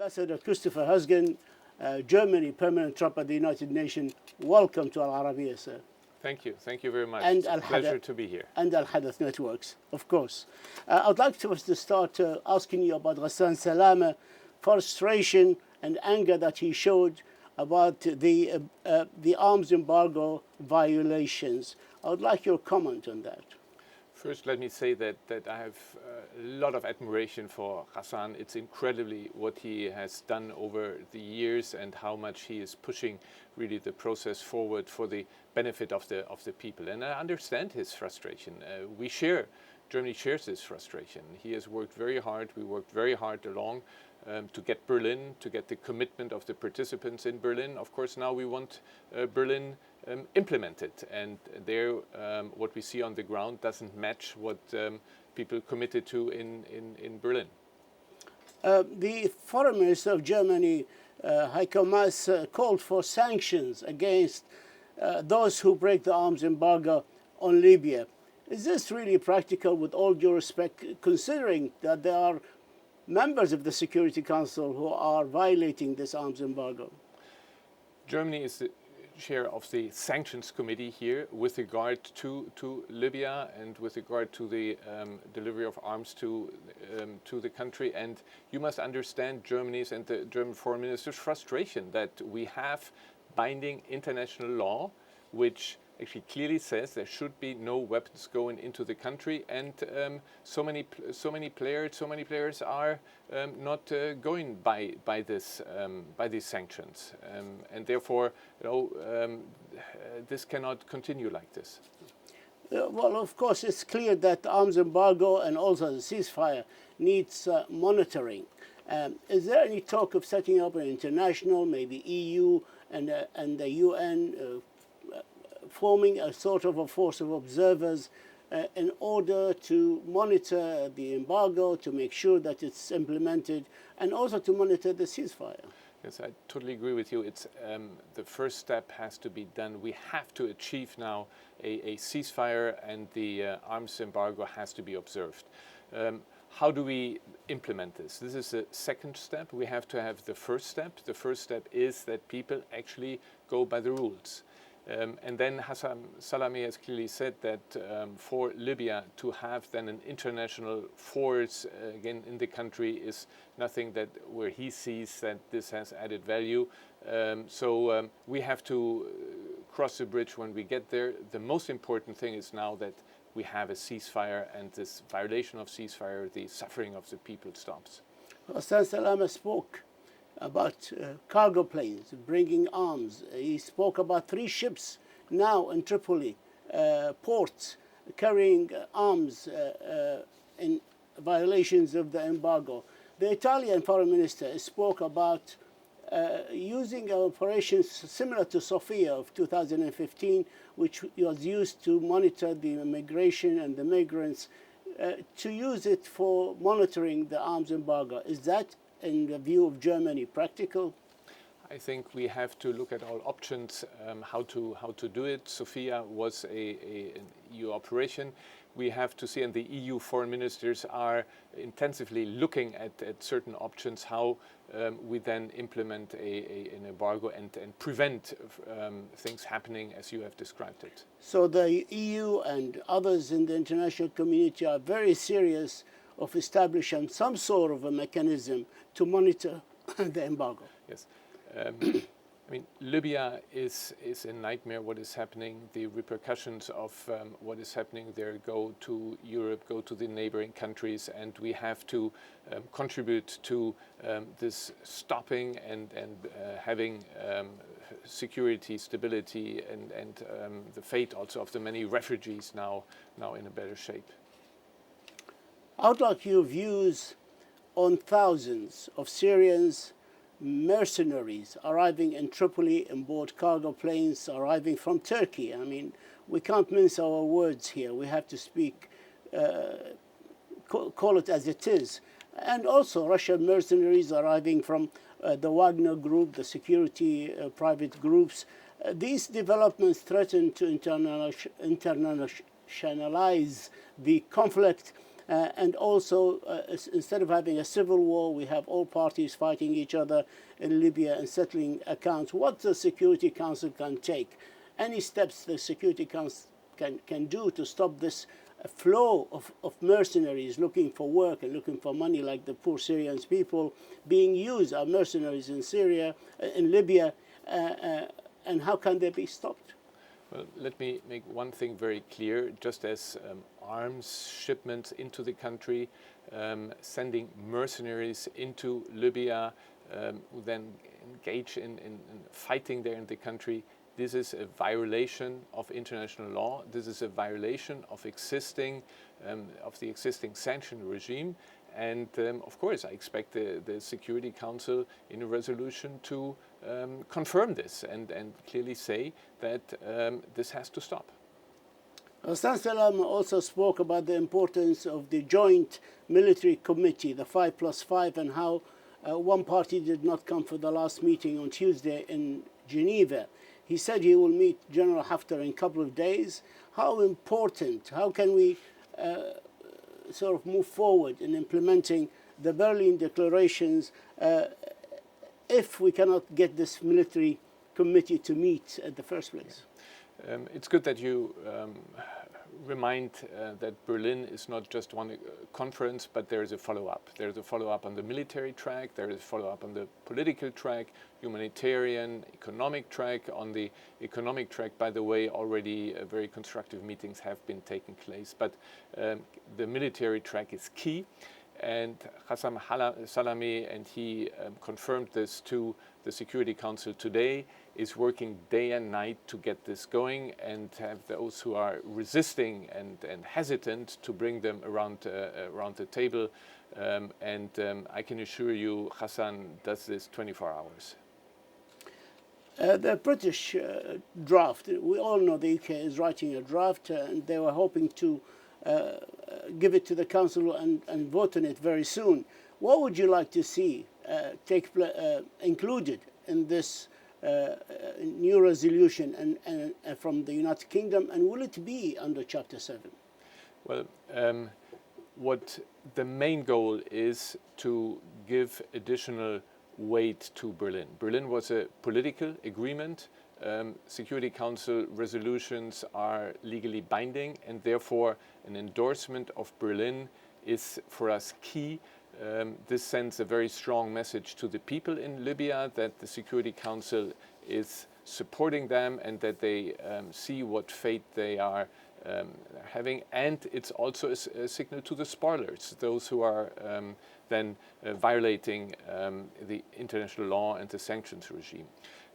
Ambassador Christopher Heusgen, Germany, Permanent Rep at the United Nations. Welcome to Al Arabiya, sir. Thank you. Thank you very much. And it's a pleasure to be here. And Al-Hadath Networks, of course. I'd like to start asking you about Ghassan Salameh, frustration and anger that he showed about the arms embargo violations. I would like your comment on that. First, let me say that I have a lot of admiration for Ghassan. It's incredibly what he has done over the years and how much he is pushing really the process forward for the benefit of the people. And I understand his frustration. Germany shares this frustration. He has worked very hard. We worked very hard along to get Berlin, to get the commitment of the participants in Berlin. Of course, now we want Berlin implemented, and there what we see on the ground doesn't match what people committed to in Berlin. The Foreign Minister of Germany, Heiko Maas, called for sanctions against those who break the arms embargo on Libya. Is this really practical, with all due respect, considering that there are members of the Security Council who are violating this arms embargo? Germany is the chair of the Sanctions Committee here with regard to Libya and with regard to the delivery of arms to the country. And you must understand Germany's and the German Foreign Minister's frustration that we have binding international law which actually clearly says there should be no weapons going into the country, and so many players are not going by these sanctions, and therefore, this cannot continue like this. Well, of course, it's clear that the arms embargo and also the ceasefire needs monitoring. Is there any talk of setting up an international, maybe EU and the UN, forming a sort of a force of observers in order to monitor the embargo, to make sure that it's implemented, and also to monitor the ceasefire? Yes, I totally agree with you. It's the first step has to be done. We have to achieve now a ceasefire, and the arms embargo has to be observed. How do we implement this? This is the second step. We have to have the first step. The first step is that people actually go by the rules. And then Ghassan Salameh has clearly said that for Libya to have then an international force again in the country is nothing that where he sees that this has added value. So we have to cross the bridge when we get there. The most important thing is now that we have a ceasefire, and this violation of ceasefire, the suffering of the people, stops. Ghassan Salameh spoke about cargo planes bringing arms. He spoke about 3 ships now in Tripoli ports carrying arms in violations of the embargo. The Italian foreign minister spoke about using operations similar to Sophia of 2015, which was used to monitor the immigration and the migrants, to use it for monitoring the arms embargo. Is that, in the view of Germany, practical? I think we have to look at all options, how to do it. Sophia was an EU operation. We have to see, and the EU foreign ministers are intensively looking at certain options, how we then implement an embargo and prevent things happening as you have described it. So the EU and others in the international community are very serious of establishing some sort of a mechanism to monitor the embargo. Yes. I mean, Libya is a nightmare, what is happening. The repercussions of what is happening there go to Europe, go to the neighboring countries, and we have to contribute to this stopping and having security, stability, and the fate also of the many refugees now in a better shape. I would like your views on thousands of Syrians, mercenaries arriving in Tripoli on board cargo planes arriving from Turkey. I mean, we can't mince our words here. We have to speak, call it as it is. And also Russian mercenaries arriving from the Wagner group, the security private groups. These developments threaten to internationalize the conflict And also, instead of having a civil war, we have all parties fighting each other in Libya and settling accounts. What the Security Council can take, any steps the Security Council can do to stop this flow of mercenaries looking for work and looking for money, like the poor Syrian people being used as mercenaries in Syria, in Libya, and how can they be stopped? Well, let me make one thing very clear. Just as arms shipments into the country, sending mercenaries into Libya, who then engage in fighting there in the country, this is a violation of international law. This is a violation of the existing sanction regime. And of course, I expect the Security Council in a resolution to confirm this and clearly say that this has to stop. Hassan Salam also spoke about the importance of the joint military committee, the 5+5, and how one party did not come for the last meeting on Tuesday in Geneva. He said he will meet General Haftar in a couple of days. How important, how can we sort of move forward in implementing the Berlin declarations if we cannot get this military committee to meet at the first place? It's good that you remind that Berlin is not just one conference, but there is a follow-up. There is a follow-up on the military track, there is a follow-up on the political track, humanitarian, economic track. On the economic track, by the way, already very constructive meetings have been taking place. But the military track is key. And Hassan Salami, and he confirmed this to the Security Council today, is working day and night to get this going and have those who are resisting and hesitant to bring them around the table. I can assure you, Hassan does this 24 hours. The British draft, we all know the UK is writing a draft, and they were hoping to give it to the Council and vote on it very soon. What would you like to see included in this new resolution and from the United Kingdom, and will it be under Chapter 7? Well, what the main goal is to give additional weight to Berlin. Berlin was a political agreement. Security Council resolutions are legally binding, and therefore an endorsement of Berlin is for us key. This sends a very strong message to the people in Libya that the Security Council is supporting them and that they see what fate they are having. And it's also a signal to the spoilers, those who are then violating the international law and the sanctions regime.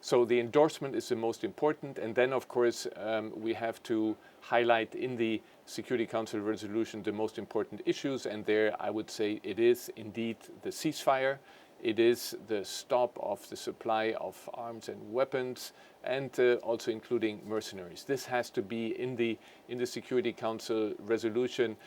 So the endorsement is the most important. And then, of course, we have to highlight in the Security Council resolution the most important issues. And there, I would say it is indeed the ceasefire. It is the stop of the supply of arms and weapons, and also including mercenaries. This has to be in the Security Council resolution.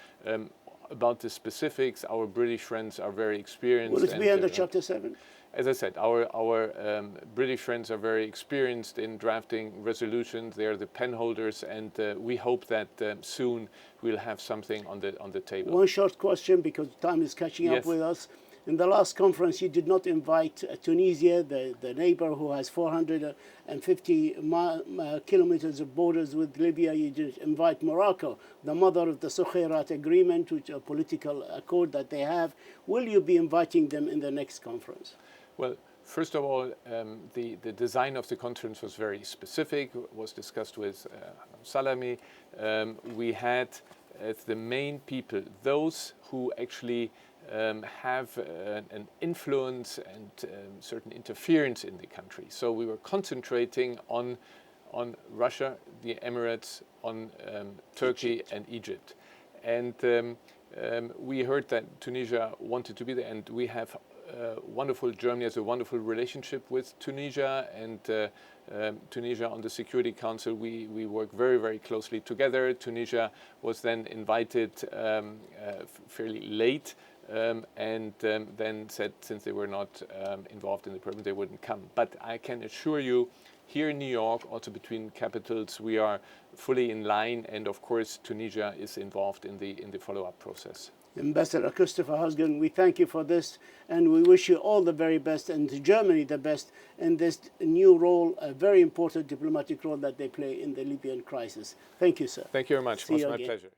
About the specifics, our British friends are very experienced. Will it be under Chapter 7? As I said, our British friends are very experienced in drafting resolutions. They are the pen holders, and we hope that soon we'll have something on the table. One short question, because time is catching up with us. In the last conference, you did not invite Tunisia, the neighbor who has 450 kilometers of borders with Libya. You did invite Morocco, the mother of the Sukhairat Agreement, which is a political accord that they have. Will you be inviting them in the next conference? Well, first of all, the design of the conference was very specific, was discussed with Salami. We had as the main people those who actually have an influence and certain interference in the country. So we were concentrating on Russia, the Emirates, on Turkey and Egypt. And we heard that Tunisia wanted to be there, and we have wonderful, Germany has a wonderful relationship with Tunisia, and Tunisia on the Security Council, we work very, very closely together. Tunisia was then invited fairly late, and then said since they were not involved in the program, they wouldn't come. But I can assure you, here in New York, also between capitals, we are fully in line, and of course Tunisia is involved in the follow-up process. Ambassador Christoph Heusgen, we thank you for this, and we wish you all the very best, and to Germany the best in this new role, a very important diplomatic role that they play in the Libyan crisis. Thank you, sir. Thank you very much. It was my pleasure.